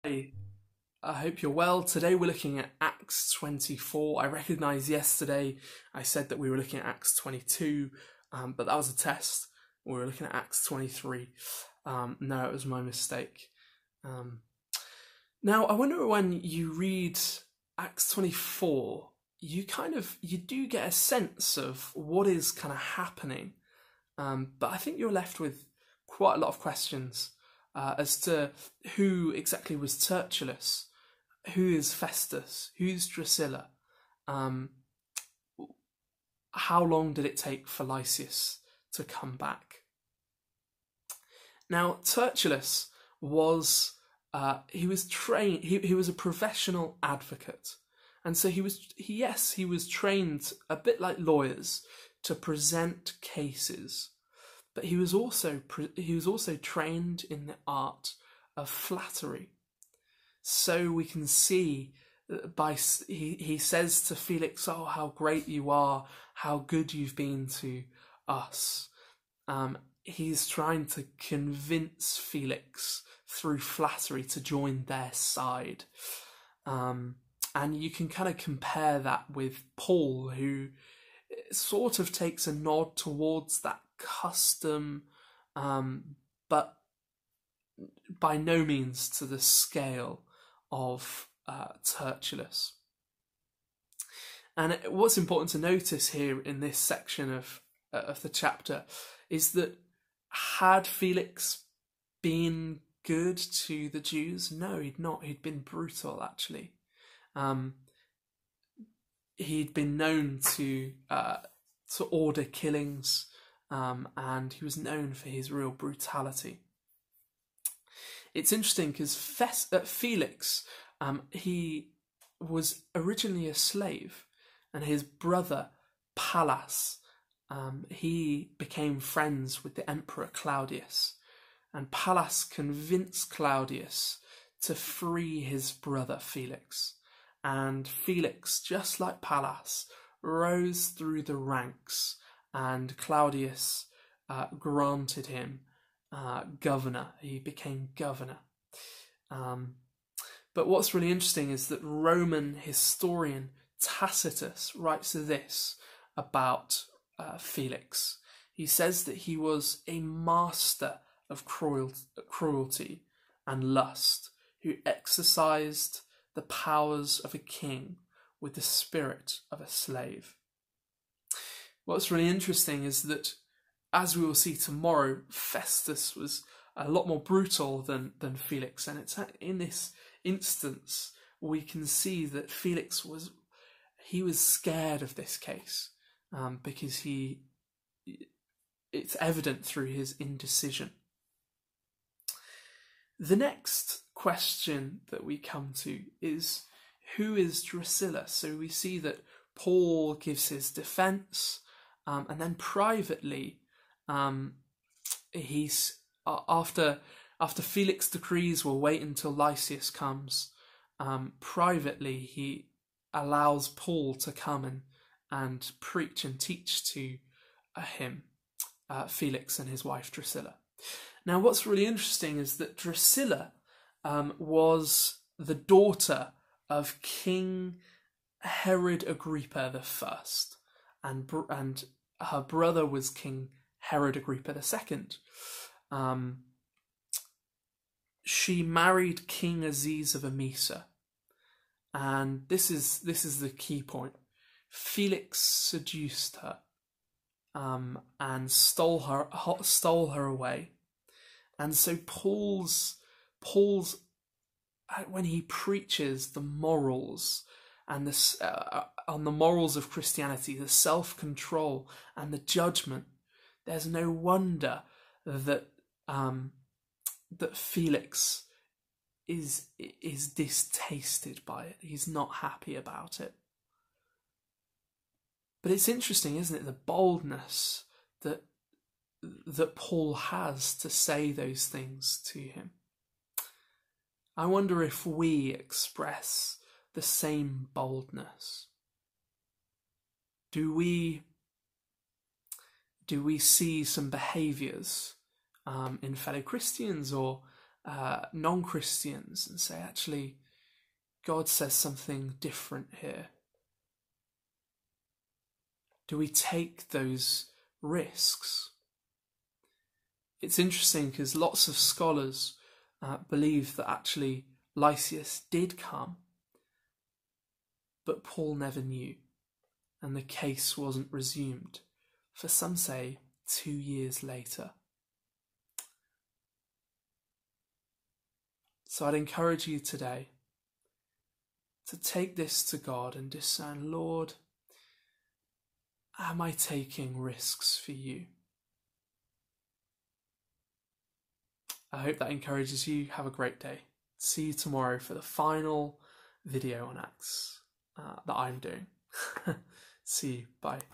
I hope you're well. Today we're looking at Acts 24. I recognise yesterday I said that we were looking at Acts 22, but that was a test. We were looking at Acts 23. No, it was my mistake. Now, I wonder when you read Acts 24, you do get a sense of what is kind of happening. But I think you're left with quite a lot of questions as to who exactly was Tertullus, who is Festus, who's Drusilla, how long did it take for Lysias to come back? Now, Tertullus was he was trained. He was a professional advocate, and so he was trained a bit like lawyers to present cases, but he was also trained in the art of flattery. So we can see he says to Felix, "Oh, how great you are! How good you've been to us." He's trying to convince Felix through flattery to join their side. And you can kind of compare that with Paul, who sort of takes a nod towards that custom, but by no means to the scale of Tertullus. And what's important to notice here in this section of the chapter is that had Felix been good to the Jews? No, he'd not. He'd been brutal, actually. He'd been known to order killings, and he was known for his real brutality. It's interesting because Felix, he was originally a slave, and his brother Pallas, he became friends with the Emperor Claudius, and Pallas convinced Claudius to free his brother Felix. And Felix, just like Pallas, rose through the ranks, and Claudius granted him governor. He became governor. But what's really interesting is that Roman historian Tacitus writes this about Felix. He says that he was a master of cruelty and lust, who exercised the powers of a king with the spirit of a slave. What's really interesting is that, as we will see tomorrow, Festus was a lot more brutal than Felix, and it's in this instance we can see that Felix was scared of this case, because it's evident through his indecision. The next question that we come to is, who is Drusilla? So we see that Paul gives his defence, and then privately, he's after Felix decrees we'll wait until Lysias comes. Privately, he allows Paul to come and preach and teach to him, Felix and his wife Drusilla. Now, what's really interesting is that Drusilla was the daughter of King Herod Agrippa I, and her brother was King Herod Agrippa II. She married King Aziz of Emesa, and this is the key point. Felix seduced her, and stole her away. And so Paul's when he preaches the morals and on the morals of Christianity, the self-control and the judgment, there's no wonder that Felix is distasted by it. He's not happy about it. But it's interesting, isn't it, the boldness that Paul has to say those things to him. I wonder if we express the same boldness. Do we see some behaviours in fellow Christians or non-Christians and say, actually, God says something different here? Do we take those risks? It's interesting because lots of scholars believe that actually Lysias did come, but Paul never knew, and the case wasn't resumed for, some say, 2 years later. So I'd encourage you today to take this to God and discern, Lord, am I taking risks for you? I hope that encourages you. Have a great day. See you tomorrow for the final video on Acts that I'm doing. See you. Bye.